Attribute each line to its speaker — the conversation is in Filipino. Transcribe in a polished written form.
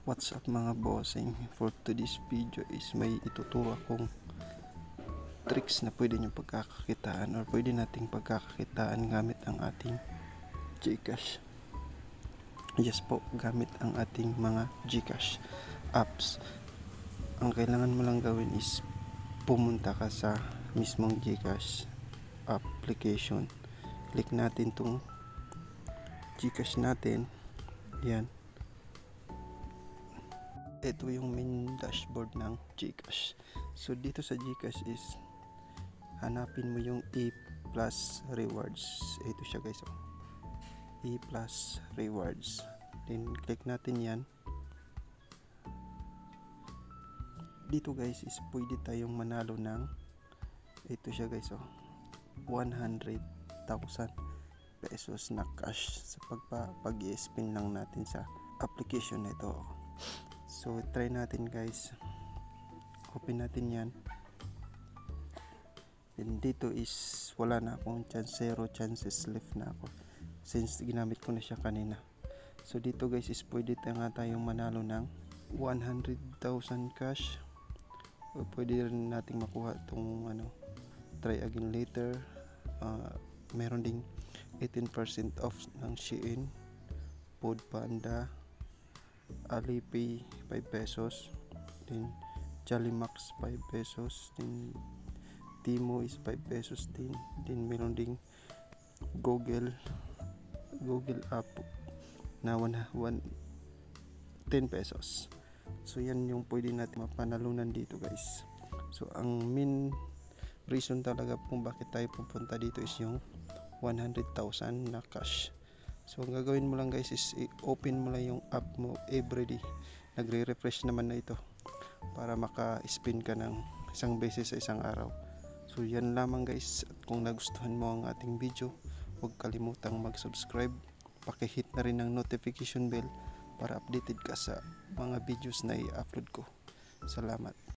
Speaker 1: What's up mga bossing? For today's video is may ituturo akong tricks na pwede nyo pagkakakitaan or pwede nating pagkakakitaan gamit ang ating Gcash. Yes po, gamit ang ating mga Gcash apps. Ang kailangan mo lang gawin is pumunta ka sa mismong Gcash application. Click natin tong Gcash natin. Yan. Ito yung main dashboard ng Gcash. So dito sa Gcash is hanapin mo yung E plus rewards. Ito siya guys. E plus rewards. Then click natin yan. Dito guys is pwede tayong manalo ng ito siya guys 100,000 pesos na cash sa pag-i-spin lang natin sa application na ito. So try natin guys, open natin yan. Then dito is wala na akong chance, 0 chances left na ako since ginamit ko na siya kanina. So dito guys is pwede tayong manalo ng 100,000 cash, o pwede rin nating makuha itong try again later. Meron ding 18% off ng Shein, Foodpanda, Alipay 5 pesos, then Jollymax 5 pesos, then Timo is 5 pesos din. Then meron ding Google app na 10 pesos. So yan yung pwede natin mapanalunan dito guys. So ang main reason talaga kung bakit tayo pupunta dito is yung 100,000 na cash. So ang gagawin mo lang guys is i-open mo lang yung app mo everyday. Nagre-refresh naman na ito para maka-spin ka ng isang beses sa isang araw. So yan lamang guys. At kung nagustuhan mo ang ating video, huwag kalimutang mag-subscribe. Paki-hit na rin ang notification bell para updated ka sa mga videos na i-upload ko. Salamat.